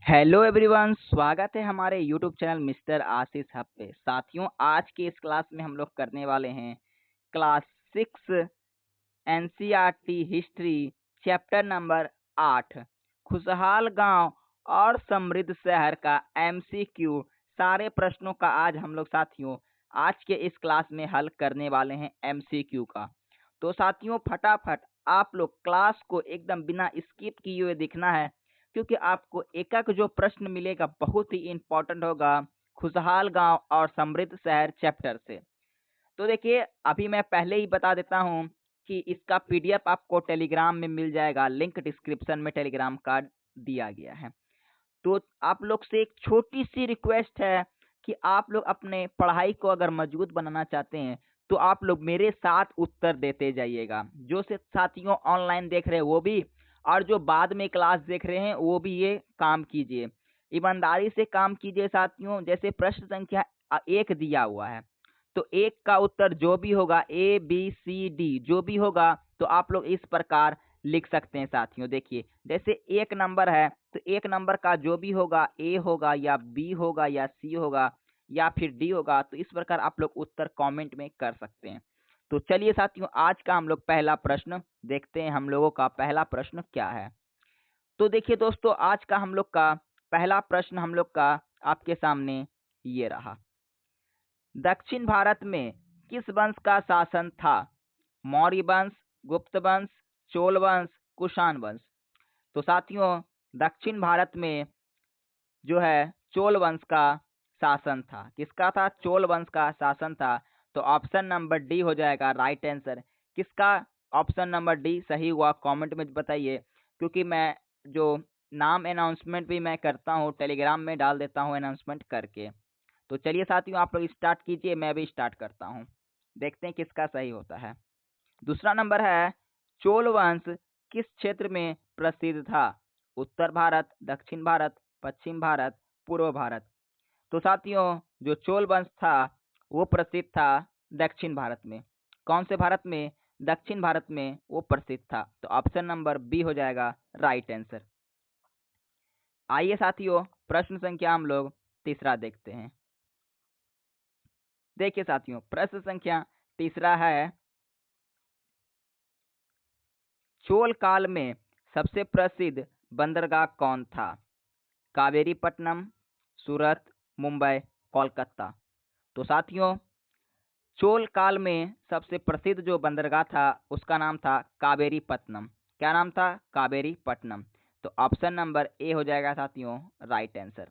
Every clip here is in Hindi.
हेलो एवरीवन, स्वागत है हमारे यूट्यूब चैनल मिस्टर आशीष हब पे। साथियों, आज के इस क्लास में हम लोग करने वाले हैं class 6 NCERT history chapter number 8 खुशहाल गांव और समृद्ध शहर का एमसीक्यू। सारे प्रश्नों का आज हम लोग साथियों आज के इस क्लास में हल करने वाले हैं एमसीक्यू का। तो साथियों, फटाफट आप लोग क्लास को एकदम बिना स्किप किए हुए देखना है, क्योंकि आपको एक एक जो प्रश्न मिलेगा बहुत ही इम्पोर्टेंट होगा खुशहाल गांव और समृद्ध शहर चैप्टर से। तो देखिए, अभी मैं पहले ही बता देता हूं कि इसका पीडीएफ आपको टेलीग्राम में मिल जाएगा। लिंक डिस्क्रिप्शन में टेलीग्राम का दिया गया है। तो आप लोग से एक छोटी सी रिक्वेस्ट है कि आप लोग अपने पढ़ाई को अगर मजबूत बनाना चाहते हैं तो आप लोग मेरे साथ उत्तर देते जाइएगा। जो से साथियों ऑनलाइन देख रहे हैं वो भी, और जो बाद में क्लास देख रहे हैं वो भी ये काम कीजिए, ईमानदारी से काम कीजिए साथियों। जैसे प्रश्न संख्या 1 दिया हुआ है, तो 1 का उत्तर जो भी होगा ABCD जो भी होगा तो आप लोग इस प्रकार लिख सकते हैं साथियों। देखिए, जैसे 1 नंबर है तो 1 नंबर का जो भी होगा A होगा या B होगा या C होगा या फिर D होगा, तो इस प्रकार आप लोग उत्तर कमेंट में कर सकते हैं। तो चलिए साथियों, आज का हम लोग पहला प्रश्न देखते हैं। हम लोगों का पहला प्रश्न क्या है? तो देखिए दोस्तों, आज का हम लोग का पहला प्रश्न हम लोग का आपके सामने ये रहा। दक्षिण भारत में किस वंश का शासन था? मौर्य वंश, गुप्त वंश, चोल वंश, कुषाण वंश। तो साथियों, दक्षिण भारत में जो है चोल वंश का शासन था। किसका था? चोल वंश का शासन था। तो ऑप्शन नंबर डी हो जाएगा राइट आंसर। किसका ऑप्शन नंबर डी सही हुआ कमेंट में बताइए, क्योंकि मैं जो नाम अनाउंसमेंट भी मैं करता हूँ टेलीग्राम में डाल देता हूँ अनाउंसमेंट करके। तो चलिए साथियों, आप लोग स्टार्ट कीजिए, मैं भी स्टार्ट करता हूँ। देखते हैं किसका सही होता है। दूसरा नंबर है, चोल वंश किस क्षेत्र में प्रसिद्ध था? उत्तर भारत, दक्षिण भारत, पश्चिम भारत, पूर्व भारत। तो साथियों, जो चोल वंश था वो प्रसिद्ध था दक्षिण भारत में। कौन से भारत में? दक्षिण भारत में वो प्रसिद्ध था। तो ऑप्शन नंबर बी हो जाएगा राइट आंसर। आइए साथियों, प्रश्न संख्या हम लोग तीसरा देखते हैं। देखिए साथियों, प्रश्न संख्या तीसरा है, चोल काल में सबसे प्रसिद्ध बंदरगाह कौन था? कावेरीपट्टनम, सूरत, मुंबई, कोलकाता। तो साथियों, चोल काल में सबसे प्रसिद्ध जो बंदरगाह था उसका नाम था कावेरीपट्टनम। क्या नाम था? कावेरीपट्टनम। तो ऑप्शन नंबर ए हो जाएगा साथियों राइट आंसर।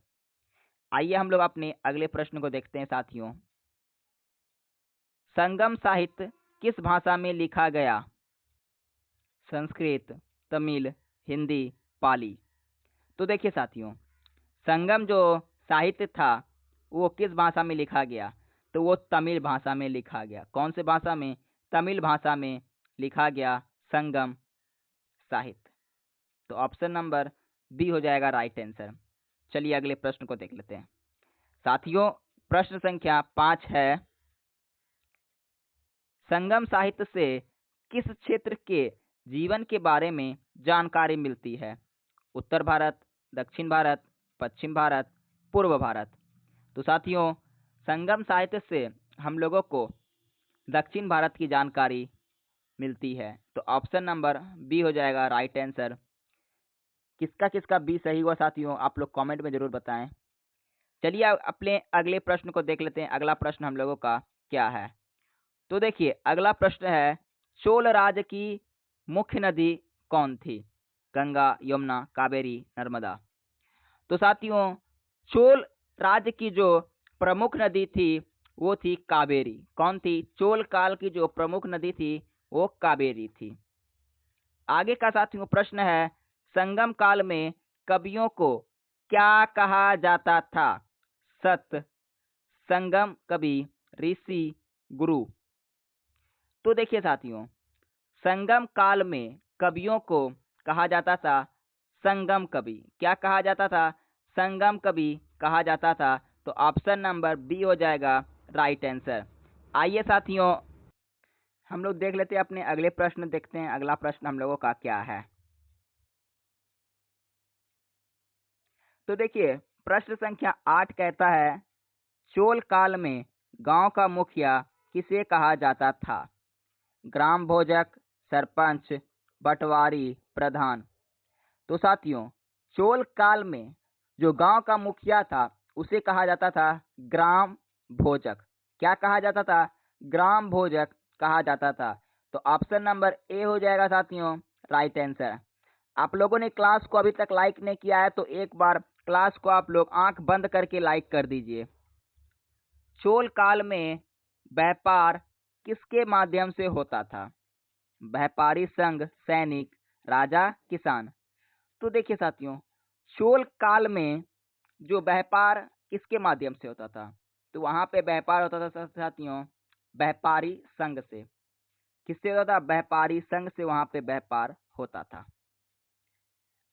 आइए हम लोग अपने अगले प्रश्न को देखते हैं साथियों। संगम साहित्य किस भाषा में लिखा गया? संस्कृत, तमिल, हिंदी, पाली। तो देखिए साथियों, संगम जो साहित्य था वो किस भाषा में लिखा गया? तो वो तमिल भाषा में लिखा गया। कौन से भाषा में? तमिल भाषा में लिखा गया संगम साहित्य। तो ऑप्शन नंबर बी हो जाएगा राइट आंसर। चलिए अगले प्रश्न को देख लेते हैं साथियों। प्रश्न संख्या 5 है, संगम साहित्य से किस क्षेत्र के जीवन के बारे में जानकारी मिलती है? उत्तर भारत, दक्षिण भारत, पश्चिम भारत, पूर्व भारत। तो साथियों, संगम साहित्य से हम लोगों को दक्षिण भारत की जानकारी मिलती है। तो ऑप्शन नंबर बी हो जाएगा राइट आंसर। किसका किसका बी सही हुआ साथियों, आप लोग कमेंट में जरूर बताएं। चलिए अपने अगले प्रश्न को देख लेते हैं। अगला प्रश्न हम लोगों का क्या है? तो देखिए, अगला प्रश्न है, चोल राज्य की मुख्य नदी कौन थी? गंगा, यमुना, कावेरी, नर्मदा। तो साथियों, चोल राज्य की जो प्रमुख नदी थी वो थी कावेरी। कौन थी? चोल काल की जो प्रमुख नदी थी वो कावेरी थी। आगे का साथियों प्रश्न है, संगम काल में कवियों को क्या कहा जाता था? सत, संगम कवि, ऋषि, गुरु। तो देखिए साथियों, संगम काल में कवियों को कहा जाता था संगम कवि। क्या कहा जाता था? संगम कवि कहा जाता था। तो ऑप्शन नंबर बी हो जाएगा राइट आंसर। आइए साथियों, हम लोग देख लेते हैं अपने अगले प्रश्न। देखते हैं अगला प्रश्न हम लोगों का क्या है। तो देखिए प्रश्न संख्या 8 कहता है चोल काल में गांव का मुखिया किसे कहा जाता था? ग्राम भोजक, सरपंच, पटवारी, प्रधान। तो साथियों चोल काल में जो गांव का मुखिया था उसे कहा जाता था ग्राम भोजक। क्या कहा जाता था? ग्राम भोजक कहा जाता था। तो ऑप्शन नंबर ए हो जाएगा साथियों राइट आंसर। आप लोगों ने क्लास को अभी तक लाइक नहीं किया है तो एक बार क्लास को आप लोग आंख बंद करके लाइक कर दीजिए। चोल काल में व्यापार किसके माध्यम से होता था? व्यापारी संघ, सैनिक, राजा, किसान। तो देखिए साथियों चोल काल में जो व्यापार किसके माध्यम से होता था? तो वहां पे व्यापार होता था साथियों व्यापारी संघ से। किससे होता था? व्यापारी संघ से वहां पे व्यापार होता था।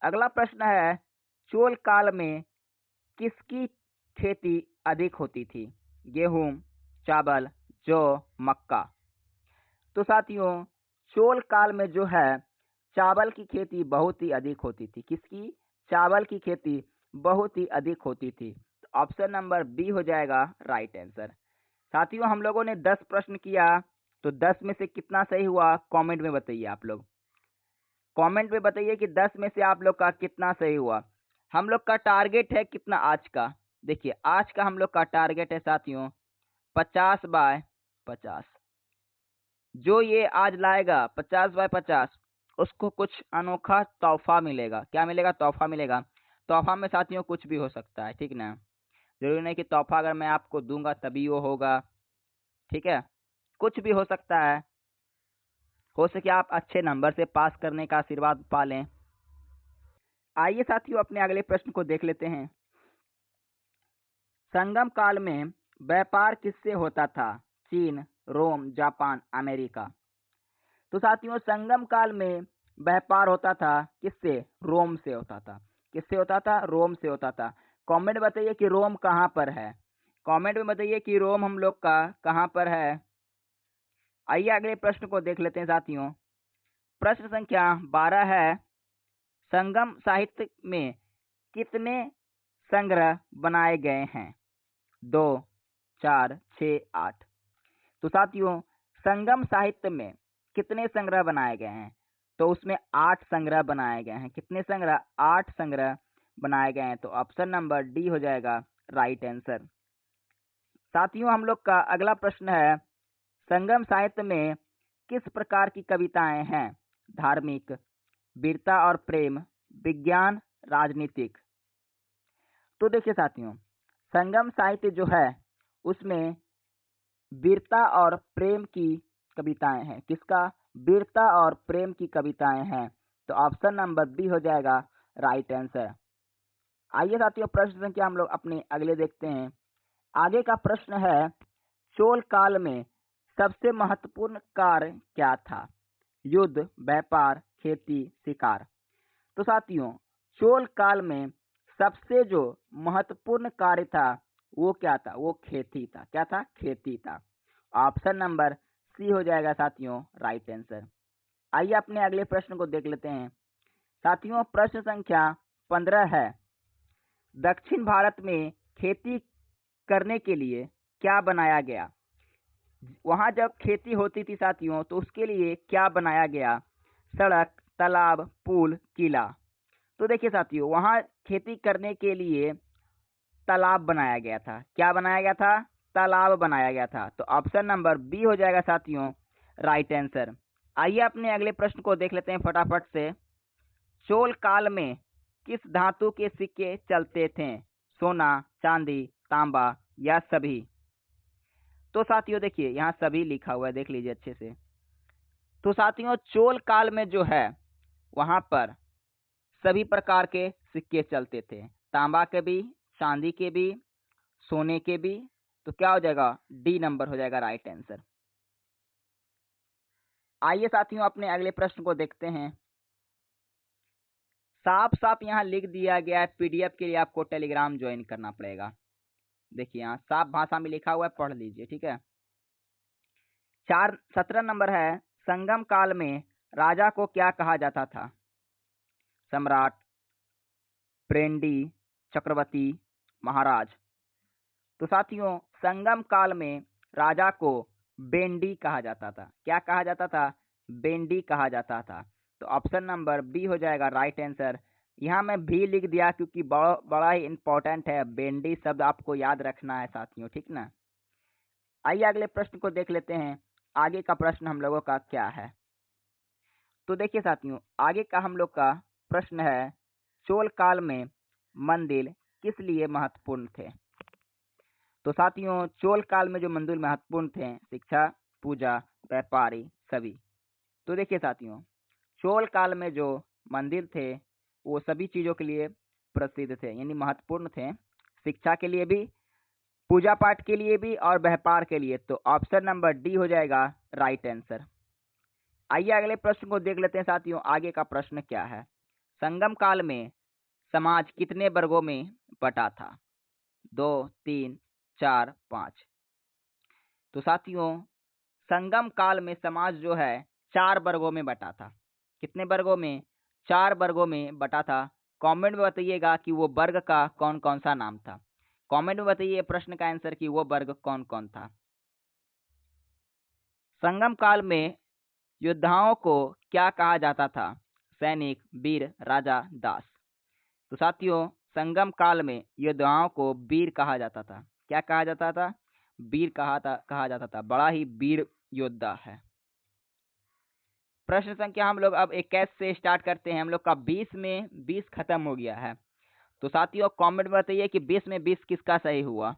अगला प्रश्न है चोल काल में किसकी खेती अधिक होती थी? गेहूं, चावल, जौ, मक्का। तो साथियों चोल काल में जो है चावल की खेती बहुत ही अधिक होती थी। किसकी? चावल की खेती बहुत ही अधिक होती थी। तो ऑप्शन नंबर बी हो जाएगा राइट आंसर। साथियों हम लोगों ने 10 प्रश्न किया तो 10 में से कितना सही हुआ कमेंट में बताइए। आप लोग कमेंट में बताइए कि 10 में से आप लोग का कितना सही हुआ। हम लोग का टारगेट है कितना आज का? देखिए आज का हम लोग का टारगेट है साथियों 50/50। जो ये आज लाएगा 50/50 उसको कुछ अनोखा तोहफा मिलेगा। क्या मिलेगा? तोहफा मिलेगा। तोहफा में साथियों कुछ भी हो सकता है, ठीक ना? जरूरी नहीं कि तोहफा अगर मैं आपको दूंगा तभी वो होगा, ठीक है? कुछ भी हो सकता है। हो सके आप अच्छे नंबर से पास करने का आशीर्वाद पा लें। आइए साथियों अपने अगले प्रश्न को देख लेते हैं। संगम काल में व्यापार किससे होता था? चीन, रोम, जापान, अमेरिका। तो साथियों संगम काल में व्यापार होता था किससे? रोम से होता था। किससे होता था? रोम से होता था। कमेंट बताइए कि रोम कहाँ पर है। कमेंट में बताइए कि रोम हम लोग का कहाँ पर है। आइए अगले प्रश्न को देख लेते हैं साथियों। प्रश्न संख्या 12 है संगम साहित्य में कितने संग्रह बनाए गए हैं? 2, 4, 6, 8। तो साथियों संगम साहित्य में कितने संग्रह बनाए गए हैं? तो उसमें 8 संग्रह बनाए गए हैं। कितने संग्रह? 8 संग्रह बनाए गए हैं। तो ऑप्शन नंबर डी हो जाएगा राइट आंसर। साथियों हम लोग का अगला प्रश्न है संगम साहित्य में किस प्रकार की कविताएं हैं? धार्मिक, वीरता और प्रेम, विज्ञान, राजनीतिक। तो देखिए साथियों संगम साहित्य जो है उसमें वीरता और प्रेम की कविताएं हैं। किसका? वीरता और प्रेम की कविताएं हैं। तो ऑप्शन नंबर बी हो जाएगा राइट आंसर। आइए साथियों प्रश्न संख्या हम लोग अपने अगले देखते हैं। आगे का प्रश्न है चोल काल में सबसे महत्वपूर्ण कार्य क्या था? युद्ध, व्यापार, खेती, शिकार। तो साथियों चोल काल में सबसे जो महत्वपूर्ण कार्य था वो क्या था? वो खेती था। क्या था? खेती था। ऑप्शन नंबर सी हो जाएगा साथियों राइट आंसर। आइए अपने अगले प्रश्न को देख लेते हैं। साथियों प्रश्न संख्या 15 है दक्षिण भारत में खेती करने के लिए क्या बनाया गया? वहां जब खेती होती थी साथियों तो उसके लिए क्या बनाया गया? सड़क, तालाब, पुल, किला। तो देखिए साथियों वहां खेती करने के लिए तालाब बनाया गया था। क्या बनाया गया था? तालाब बनाया गया था। तो ऑप्शन नंबर बी हो जाएगा साथियों राइट आंसर। आइए अपने अगले प्रश्न को देख लेते हैं फटाफट से। चोल काल में किस धातु के सिक्के चलते थे? सोना, चांदी, तांबा या सभी। तो साथियों देखिए यहाँ सभी लिखा हुआ है, देख लीजिए अच्छे से। तो साथियों चोल काल में जो है वहां पर सभी प्रकार के सिक्के चलते थे, तांबा के भी, चांदी के भी, सोने के भी। तो क्या हो जाएगा? डी नंबर हो जाएगा राइट आंसर। आइए साथियों अपने अगले प्रश्न को देखते हैं। साफ साफ यहाँ लिख दिया गया है पीडीएफ के लिए आपको टेलीग्राम ज्वाइन करना पड़ेगा। देखिए यहाँ साफ भाषा में लिखा हुआ है, पढ़ लीजिए, ठीक है। 17 नंबर है संगम काल में राजा को क्या कहा जाता था? सम्राट, प्रेंडी, चक्रवर्ती महाराज। तो साथियों संगम काल में राजा को बेंडी कहा जाता था। क्या कहा जाता था? बेंडी कहा जाता था। तो ऑप्शन नंबर बी हो जाएगा राइट आंसर। यहाँ मैं भी लिख दिया क्योंकि बड़ा ही इंपॉर्टेंट है, बेंडी शब्द आपको याद रखना है साथियों, ठीक ना। आइए अगले प्रश्न को देख लेते हैं। आगे का प्रश्न हम लोगों का क्या है? तो देखिए साथियों आगे का हम लोग का प्रश्न है, चोल काल में मंदिर किस लिए महत्वपूर्ण थे? तो साथियों चोल काल में जो मंदिर महत्वपूर्ण थे, शिक्षा, पूजा, व्यापारी सभी। तो देखिए साथियों चोल काल में जो मंदिर थे वो सभी चीजों के लिए प्रसिद्ध थे, यानी महत्वपूर्ण थे, शिक्षा के लिए भी, पूजा पाठ के लिए भी और व्यापार के लिए। तो ऑप्शन नंबर डी हो जाएगा राइट आंसर। आइए अगले प्रश्न को देख लेते हैं साथियों। आगे का प्रश्न क्या है? संगम काल में समाज कितने वर्गों में बटा था? 2, 3, 4, 5। तो साथियों संगम काल में समाज जो है 4 वर्गों में बटा था। कितने वर्गों में? 4 वर्गों में बटा था। कमेंट में बताइएगा कि वो वर्ग का कौन कौन सा नाम था। कमेंट में बताइए प्रश्न का आंसर कि वो वर्ग कौन कौन था। संगम काल में योद्धाओं को क्या कहा जाता था? सैनिक, वीर, राजा, दास। तो साथियों संगम काल में योद्धाओं को वीर कहा जाता था। क्या कहा जाता था? वीर कहा जाता था। बड़ा ही वीर योद्धा है। प्रश्न संख्या हम लोग अब 21 से स्टार्ट करते हैं। हम लोग का 20 में 20 खत्म हो गया है। तो साथियों कमेंट में बताइए कि 20 में 20 किसका सही हुआ।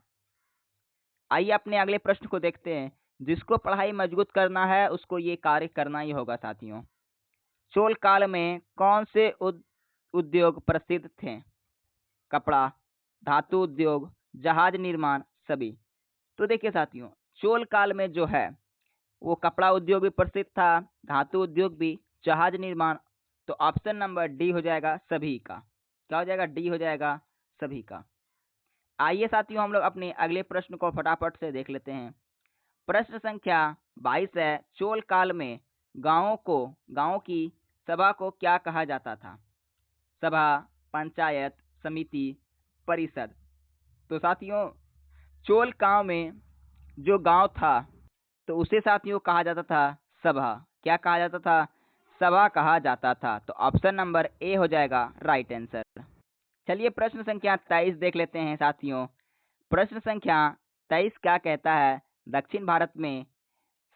आइए अपने अगले प्रश्न को देखते हैं। जिसको पढ़ाई मजबूत करना है उसको ये कार्य करना ही होगा साथियों। चोल काल में कौन से उद्योग प्रसिद्ध थे? कपड़ा, धातु उद्योग, जहाज निर्माण सभी। तो देखिए साथियों चोल काल में जो है वो कपड़ा उद्योग भी प्रसिद्ध था, धातु उद्योग भी, जहाज निर्माण। तो ऑप्शन नंबर डी हो जाएगा सभी का। क्या हो जाएगा? डी हो जाएगा सभी का। आइए साथियों हम लोग अपने अगले प्रश्न को फटाफट से देख लेते हैं। प्रश्न संख्या 22 है, चोल काल में गांवों की सभा को क्या कहा जाता था? सभा, पंचायत, समिति, परिषद। तो साथियों चोल गांव में जो गांव था तो उसे साथियों कहा जाता था सभा। क्या कहा जाता था? सभा कहा जाता था। तो ऑप्शन नंबर ए हो जाएगा राइट आंसर। चलिए प्रश्न संख्या 23 देख लेते हैं साथियों। प्रश्न संख्या 23 क्या कहता है? दक्षिण भारत में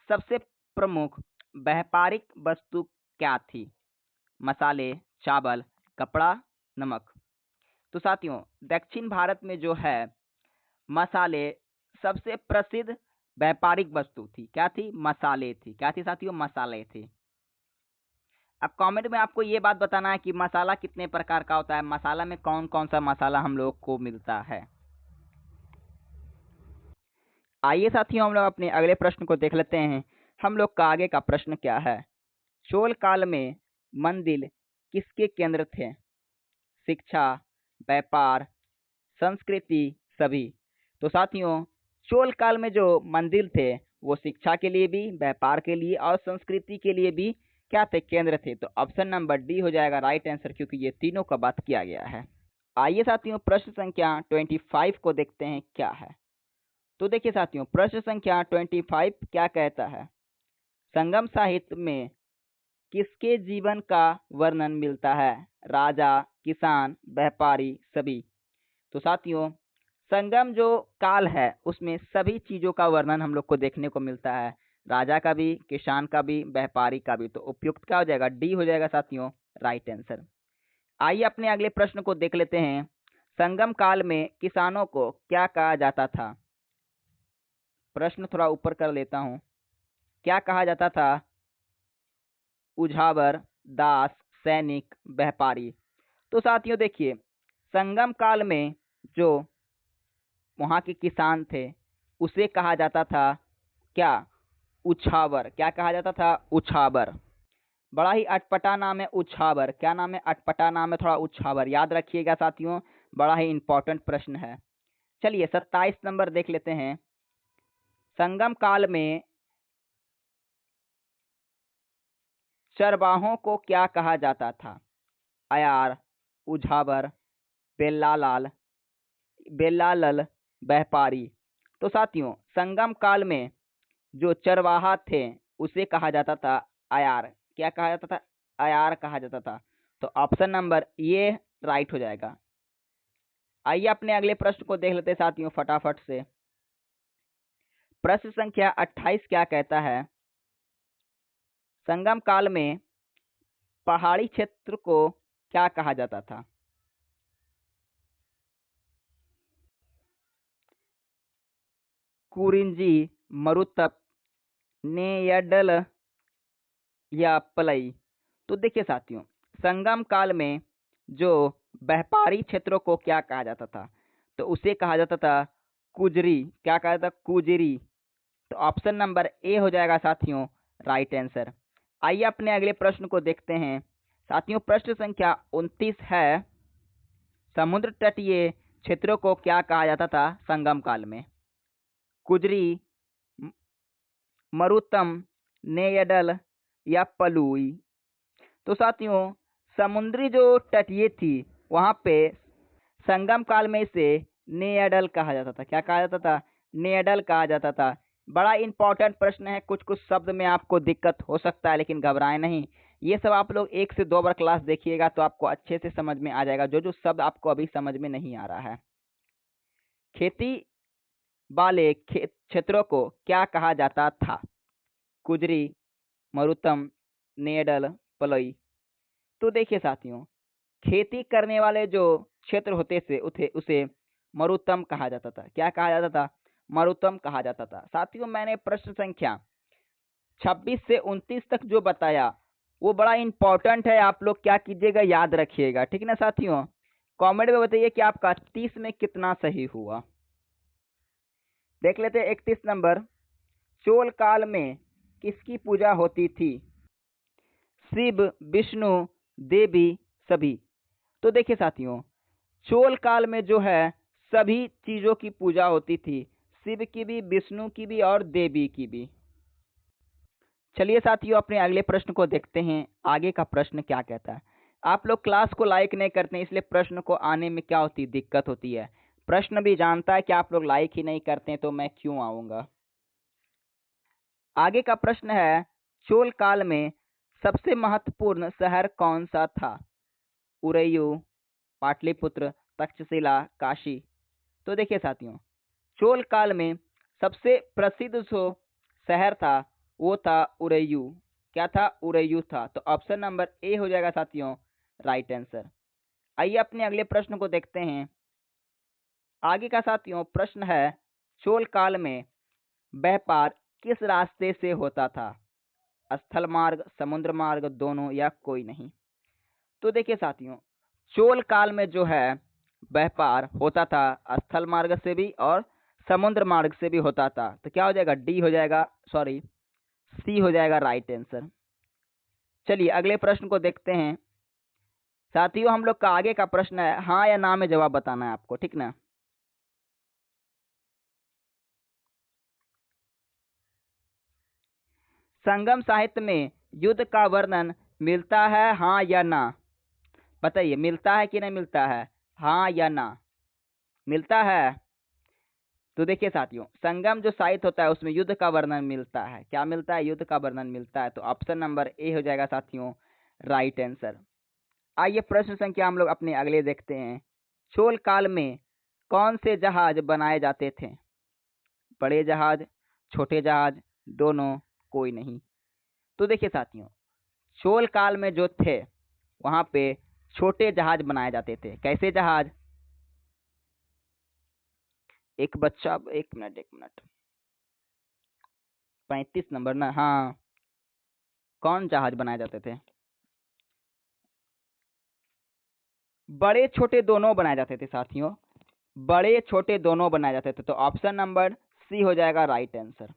सबसे प्रमुख व्यापारिक वस्तु क्या थी? मसाले, चावल, कपड़ा, नमक। तो साथियों दक्षिण भारत में जो है मसाले सबसे प्रसिद्ध व्यापारिक वस्तु थी। क्या थी? मसाले थी। क्या थी साथियों? मसाले थी। अब कमेंट में आपको ये बात बताना है कि मसाला कितने प्रकार का होता है, मसाला में कौन कौन सा मसाला हम लोग को मिलता है। आइए साथियों हम लोग अपने अगले प्रश्न को देख लेते हैं। हम लोग का आगे का प्रश्न क्या है? चोल काल में मंदिर किसके केंद्र थे? शिक्षा, व्यापार, संस्कृति सभी। तो साथियों चोल काल में जो मंदिर थे वो शिक्षा के लिए भी, व्यापार के लिए और संस्कृति के लिए भी क्या थे? केंद्र थे। तो ऑप्शन नंबर डी हो जाएगा राइट आंसर, क्योंकि ये तीनों का बात किया गया है। आइए साथियों प्रश्न संख्या 25 को देखते हैं क्या है। तो देखिए साथियों प्रश्न संख्या 25 क्या कहता है? संगम साहित्य में किसके जीवन का वर्णन मिलता है? राजा, किसान, व्यापारी सभी। तो साथियों संगम जो काल है उसमें सभी चीजों का वर्णन हम लोग को देखने को मिलता है, राजा का भी, किसान का भी, व्यापारी का भी। तो उपयुक्त क्या हो जाएगा? डी हो जाएगा साथियों राइट आंसर। आइए अपने अगले प्रश्न को देख लेते हैं। संगम काल में किसानों को क्या कहा जाता था? प्रश्न थोड़ा ऊपर कर लेता हूं। क्या कहा जाता था? उझावर, दास, सैनिक, व्यापारी। तो साथियों देखिए संगम काल में जो वहाँ के किसान थे उसे कहा जाता था क्या? उछावर। क्या कहा जाता था? उछावर। बड़ा ही अटपटा नाम है उछावर। क्या नाम है? अटपटा नाम है थोड़ा उछावर, याद रखिएगा साथियों, बड़ा ही इंपॉर्टेंट प्रश्न है। चलिए 27 नंबर देख लेते हैं। संगम काल में चरवाहों को क्या कहा जाता था? अयार, उझावर, बेल्लालाल, बेलालल व्यापारी। तो साथियों संगम काल में जो चरवाहा थे उसे कहा जाता था अयार। क्या कहा जाता था? अयार कहा जाता था। तो ऑप्शन नंबर ये राइट हो जाएगा। आइए अपने अगले प्रश्न को देख लेते हैं साथियों फटाफट से। प्रश्न संख्या 28 क्या कहता है? संगम काल में पहाड़ी क्षेत्र को क्या कहा जाता था? कुरिंजी, मरुतप, नेयडल या पलई। तो देखिए साथियों संगम काल में जो व्यापारी क्षेत्रों को क्या कहा जाता था? तो उसे कहा जाता था कुजरी। क्या कहा जाता? कुजरी। तो ऑप्शन नंबर ए हो जाएगा साथियों राइट आंसर। आइए अपने अगले प्रश्न को देखते हैं साथियों। प्रश्न संख्या 29 है, समुद्र तटीय क्षेत्रों को क्या कहा जाता था संगम काल में? कुजरी, म- मरुतम, नेयडल या पलुई। तो साथियों समुद्री जो तटीय थी वहां पे संगम काल में इसे नेयडल कहा जाता था। क्या कहा जाता था? नेयडल कहा जाता था। बड़ा इंपॉर्टेंट प्रश्न है, कुछ कुछ शब्द में आपको दिक्कत हो सकता है लेकिन घबराएं नहीं। ये सब आप लोग 1 से 2 बार क्लास देखिएगा तो आपको अच्छे से समझ में आ जाएगा, जो जो शब्द आपको अभी समझ में नहीं आ रहा है। खेती वाले क्षेत्रों को क्या कहा जाता था? कुजरी, मरुतम, नेयडल, पलई। तो देखिए साथियों खेती करने वाले जो क्षेत्र होते थे उसे मरुतम कहा जाता था। क्या कहा जाता था? मरुतम कहा जाता था। साथियों मैंने प्रश्न संख्या 26 से 29 तक जो बताया वो बड़ा इंपॉर्टेंट है, आप लोग क्या कीजिएगा याद रखिएगा, ठीक ना साथियों। कमेंट में बताइए कि आपका 30 में कितना सही हुआ। देख लेते हैं 31 नंबर। चोल काल में किसकी पूजा होती थी? शिव, विष्णु, देवी, सभी। तो देखिए साथियों चोल काल में जो है सभी चीजों की पूजा होती थी, शिव की भी, विष्णु की भी और देवी की भी। चलिए साथियों अपने अगले प्रश्न को देखते हैं, आगे का प्रश्न क्या कहता है। आप लोग क्लास को लाइक नहीं करते हैं इसलिए प्रश्न को आने में क्या होती है? दिक्कत होती है। प्रश्न भी जानता है कि आप लोग लाइक ही नहीं करते हैं तो मैं क्यों आऊंगा। आगे का प्रश्न है, चोल काल में सबसे महत्वपूर्ण शहर कौन सा था? उरैयू, पाटलिपुत्र, तक्षशिला, काशी। तो देखिए साथियों चोल काल में सबसे प्रसिद्ध जो शहर था वो था उरैयू। क्या था? उरैयू था। तो ऑप्शन नंबर ए हो जाएगा साथियों राइट आंसर। आइए अपने अगले प्रश्न को देखते हैं। आगे का साथियों प्रश्न है, चोल काल में व्यापार किस रास्ते से होता था? स्थल मार्ग, समुद्र मार्ग, दोनों या कोई नहीं। तो देखिए साथियों चोल काल में जो है व्यापार होता था स्थल मार्ग से भी और समुद्र मार्ग से भी होता था। तो क्या हो जाएगा? डी हो जाएगा, सॉरी सी हो जाएगा राइट आंसर। चलिए अगले प्रश्न को देखते हैं साथियों। हम लोग का आगे का प्रश्न है हाँ या ना में जवाब बताना है आपको, ठीक ना। संगम साहित्य में युद्ध का वर्णन मिलता है हाँ या ना? बताइए मिलता है कि नहीं मिलता है? हाँ या ना? मिलता है। तो देखिए साथियों संगम जो साहित्य होता है उसमें युद्ध का वर्णन मिलता है। क्या मिलता है? युद्ध का वर्णन मिलता है। तो ऑप्शन नंबर ए हो जाएगा साथियों राइट आंसर। आइए प्रश्न संख्या हम लोग अपने अगले देखते हैं। चोल काल में कौन से जहाज बनाए जाते थे? बड़े जहाज, छोटे जहाज, दोनों, कोई नहीं। तो देखिए साथियों चोल काल में जो थे वहां पे छोटे जहाज बनाए जाते थे। कैसे जहाज? एक बच्चा, एक मिनट एक मिनट, 35 नंबर ना, हाँ। कौन जहाज बनाए जाते थे? बड़े छोटे दोनों बनाए जाते थे साथियों, बड़े छोटे दोनों बनाए जाते थे। तो ऑप्शन नंबर सी हो जाएगा राइट आंसर।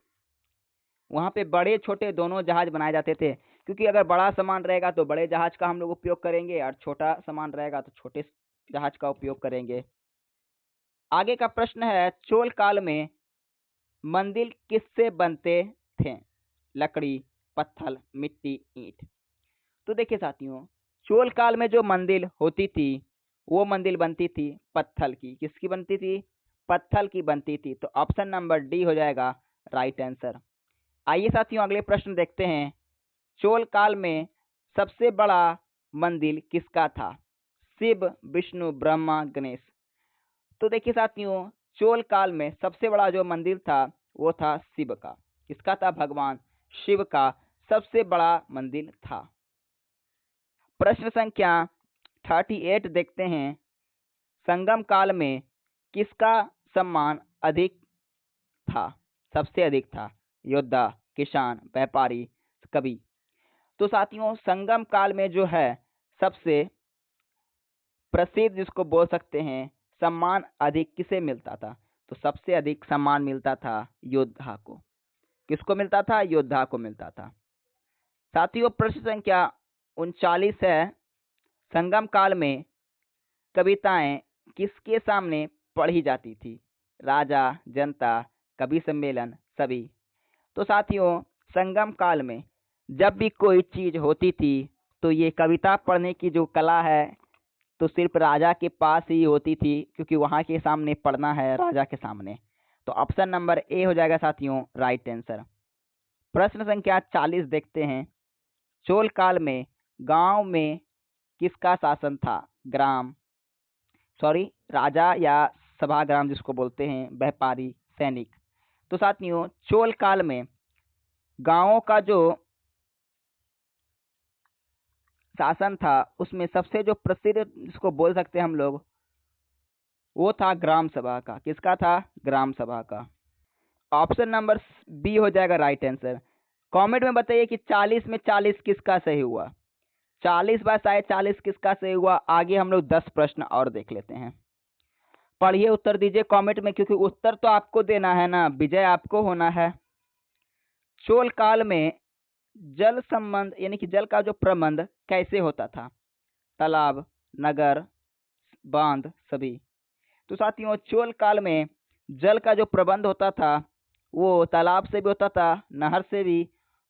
वहां पे बड़े छोटे दोनों जहाज बनाए जाते थे, क्योंकि अगर बड़ा सामान रहेगा तो बड़े जहाज का हम लोग उपयोग करेंगे और छोटा सामान रहेगा तो छोटे जहाज का उपयोग करेंगे। आगे का प्रश्न है, चोल काल में मंदिर किससे बनते थे? लकड़ी, पत्थर, मिट्टी, ईंट। तो देखिए साथियों चोल काल में जो मंदिर होती थी वो मंदिर बनती थी पत्थर की। किसकी बनती थी? पत्थर की बनती थी। तो ऑप्शन नंबर डी हो जाएगा राइट आंसर। आइए साथियों अगले प्रश्न देखते हैं। चोल काल में सबसे बड़ा मंदिर किसका था? शिव, विष्णु, ब्रह्मा, गणेश। तो देखिए साथियों, चोल काल में सबसे बड़ा जो मंदिर था वो था शिव का। किसका था? भगवान शिव का सबसे बड़ा मंदिर था। प्रश्न संख्या 38 देखते हैं। संगम काल में किसका सम्मान अधिक था? सबसे अधिक था? योद्धा, किसान, व्यापारी, कवि। तो साथियों संगम काल में जो है सबसे प्रसिद्ध जिसको बोल सकते हैं सम्मान अधिक किसे मिलता था? तो सबसे अधिक सम्मान मिलता था योद्धा को। किसको मिलता था? योद्धा को मिलता था। साथियों प्रश्न संख्या 39 है। संगम काल में कविताएं किसके सामने पढ़ी जाती थी? राजा, जनता, कवि सम्मेलन, सभी। तो साथियों संगम काल में जब भी कोई चीज होती थी तो ये कविता पढ़ने की जो कला है तो सिर्फ राजा के पास ही होती थी, क्योंकि वहां के सामने पढ़ना है राजा के सामने। तो ऑप्शन नंबर ए हो जाएगा साथियों राइट आंसर। प्रश्न संख्या 40 देखते हैं। चोल काल में गांव में किसका शासन था? ग्राम, सॉरी राजा या सभाग्राम जिसको बोलते हैं, व्यापारी, सैनिक। तो साथियों चोल काल में गांवों का जो शासन था उसमें सबसे जो प्रसिद्ध जिसको बोल सकते हैं हम लोग वो था ग्राम सभा का। किसका था? ग्राम सभा का। ऑप्शन नंबर बी हो जाएगा राइट आंसर। कमेंट में बताइए कि 40 में 40 किसका सही हुआ? 40/40 किसका सही हुआ? आगे हम लोग 10 प्रश्न और देख लेते हैं। पढ़िए, उत्तर दीजिए कमेंट में, क्योंकि उत्तर तो आपको देना है ना, विजय आपको होना है। चोल काल में जल संबंध यानी कि जल का जो प्रबंध कैसे होता था? तालाब, नगर, बांध, सभी। तो साथियों चोल काल में जल का जो प्रबंध होता था वो तालाब से भी होता था, नहर से भी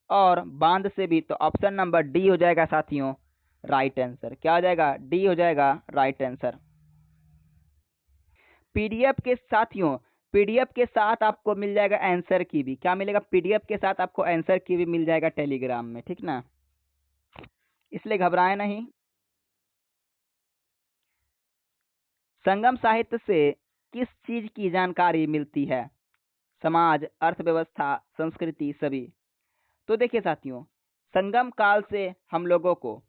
और बांध से भी। तो ऑप्शन नंबर डी हो जाएगा साथियों राइट आंसर। क्या हो जाएगा? डी हो जाएगा राइट आंसर। पीडीएफ के साथियों पीडीएफ के साथ आपको मिल जाएगा आंसर की भी। क्या मिलेगा? पीडीएफ के साथ आपको आंसर की भी मिल जाएगा टेलीग्राम में, ठीक ना, इसलिए घबराएं नहीं। संगम साहित्य से किस चीज की जानकारी मिलती है? समाज, अर्थव्यवस्था, संस्कृति, सभी। तो देखिए साथियों संगम काल से हम लोगों को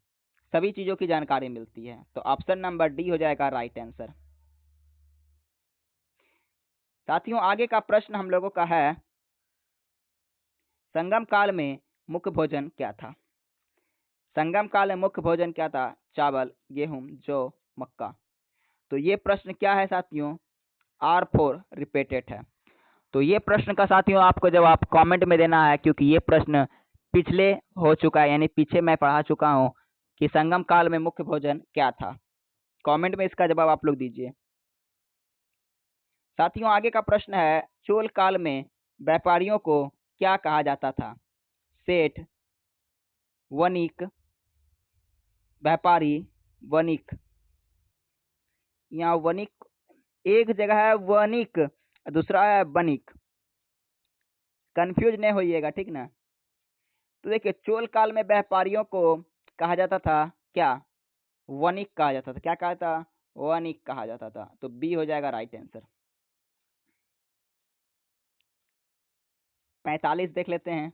सभी चीजों की जानकारी मिलती है। तो ऑप्शन नंबर डी हो जाएगा राइट आंसर। साथियों आगे का प्रश्न हम लोगों का है, संगम काल में मुख्य भोजन क्या था? संगम काल में मुख्य भोजन क्या था? चावल, गेहूं, जौ, मक्का। तो ये प्रश्न क्या है साथियों? R4 रिपीटेड है। तो ये प्रश्न का साथियों आपको जवाब कमेंट में देना है, क्योंकि ये प्रश्न पिछले हो चुका है, यानी पीछे मैं पढ़ा चुका हूं कि संगम काल में मुख्य भोजन क्या था। कमेंट में इसका जवाब आप लोग दीजिए। साथियों आगे का प्रश्न है, चोल काल में व्यापारियों को क्या कहा जाता था? सेठ, वणिक, व्यापारी, वणिक। यहाँ वणिक एक जगह है वणिक, दूसरा है वणिक, कंफ्यूज नहीं होइएगा, ठीक ना। तो देखिए चोल काल में व्यापारियों को कहा जाता था क्या? वणिक कहा जाता था। क्या कहा था? वणिक कहा जाता था। तो बी हो जाएगा राइट आंसर। 45 देख लेते हैं।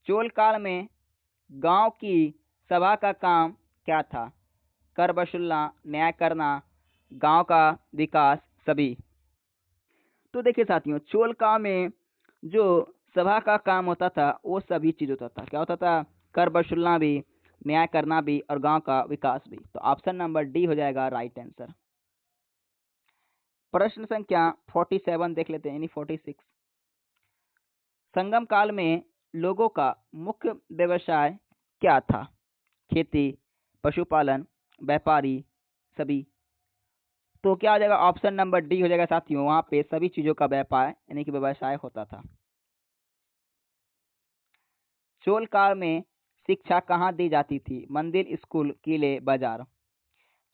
चोल काल में गांव की सभा का काम क्या था? कर वसूलना, न्याय करना, गांव का विकास, सभी। तो देखिए साथियों चोल काल में जो सभा का काम होता था वो सभी चीज होता था। क्या होता था? कर वसूलना भी, न्याय करना भी और गांव का विकास भी। तो ऑप्शन नंबर डी हो जाएगा राइट आंसर। प्रश्न संख्या 47 देख लेते हैं, यानी 46। संगम काल में लोगों का मुख्य व्यवसाय क्या था? खेती, पशुपालन, व्यापारी, सभी। तो क्या हो जाएगा? ऑप्शन नंबर डी हो जाएगा साथियों, वहां पे सभी चीजों का व्यापार यानी कि व्यवसाय होता था। चोल काल में शिक्षा कहाँ दी जाती थी? मंदिर, स्कूल, किले, बाजार।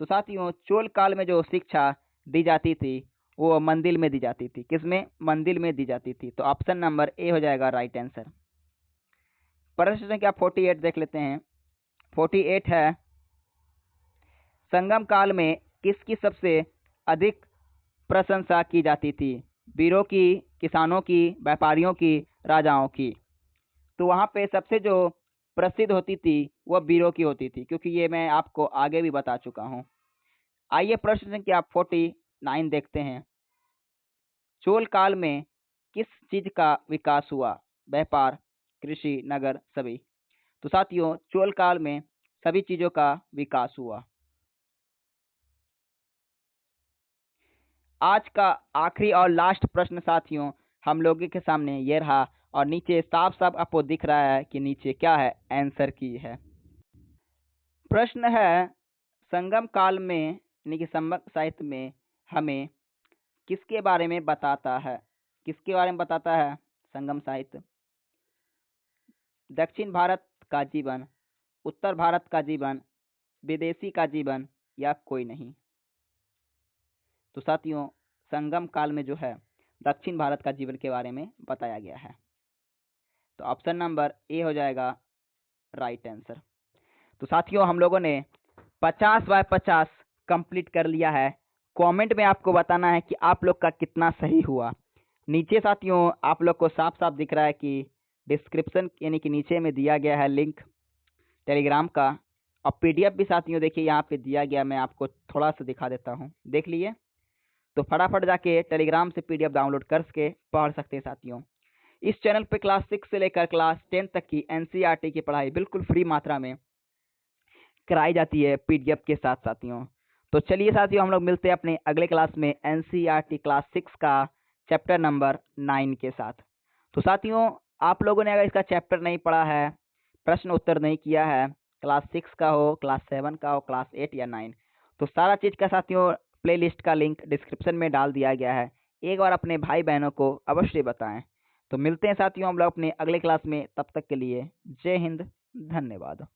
तो साथियों चोल काल में जो शिक्षा दी जाती थी वो मंदिर में दी जाती थी। किसमें? मंदिर में दी जाती थी। तो ऑप्शन नंबर ए हो जाएगा राइट आंसर। प्रश्न संख्या 48 देख लेते हैं। 48 है, संगम काल में किसकी सबसे अधिक प्रशंसा की जाती थी? वीरों की, किसानों की, व्यापारियों की, राजाओं की? तो वहाँ पे सबसे जो प्रसिद्ध होती थी वह वीरों की होती थी, क्योंकि ये मैं आपको आगे भी बता चुका हूँ। आइए प्रश्न संख्या 49 देखते हैं। चोल काल में किस चीज का विकास हुआ? व्यापार, कृषि, नगर, सभी? तो साथियों चोल काल में सभी चीजों का विकास हुआ। आज का आखिरी और लास्ट प्रश्न साथियों हम लोगों के सामने ये रहा, और नीचे साफ साफ आपको दिख रहा है कि नीचे क्या है, आंसर की है। प्रश्न है, संगम काल में यानी कि संगम साहित्य में हमें किसके बारे में बताता है? किसके बारे में बताता है संगम साहित्य? दक्षिण भारत का जीवन, उत्तर भारत का जीवन, विदेशी का जीवन, या कोई नहीं? तो साथियों संगम काल में जो है दक्षिण भारत का जीवन के बारे में बताया गया है। तो ऑप्शन नंबर ए हो जाएगा राइट आंसर। तो साथियों हम लोगों ने 50/50 कंप्लीट कर लिया है। कमेंट में आपको बताना है कि आप लोग का कितना सही हुआ। नीचे साथियों आप लोग को साफ साफ दिख रहा है कि डिस्क्रिप्शन यानी कि नीचे में दिया गया है लिंक टेलीग्राम का, और पीडीएफ भी साथियों देखिए यहाँ पे दिया गया। मैं आपको थोड़ा सा दिखा देता हूँ, देख लिए। तो फटाफट जाके टेलीग्राम से पीडीएफ डाउनलोड करके पढ़ सकते हैं साथियों। इस चैनल पे क्लास 6 से लेकर क्लास 10 तक की एनसीईआरटी की पढ़ाई बिल्कुल फ्री मात्रा में कराई जाती है पीडीएफ के साथ साथियों। तो चलिए साथियों हम लोग मिलते हैं अपने अगले क्लास में एनसीईआरटी क्लास 6 का चैप्टर नंबर 9 के साथ। तो साथियों आप लोगों ने अगर इसका चैप्टर नहीं पढ़ा है, प्रश्न उत्तर नहीं किया है, क्लास 6 का हो, क्लास 7 का हो, क्लास 8 या 9, तो सारा चीज़ का साथियों प्लेलिस्ट का लिंक डिस्क्रिप्शन में डाल दिया गया है। एक बार अपने भाई बहनों को अवश्य बताएं। तो मिलते हैं साथियों हम लोग अपने अगले क्लास में, तब तक के लिए जय हिंद, धन्यवाद।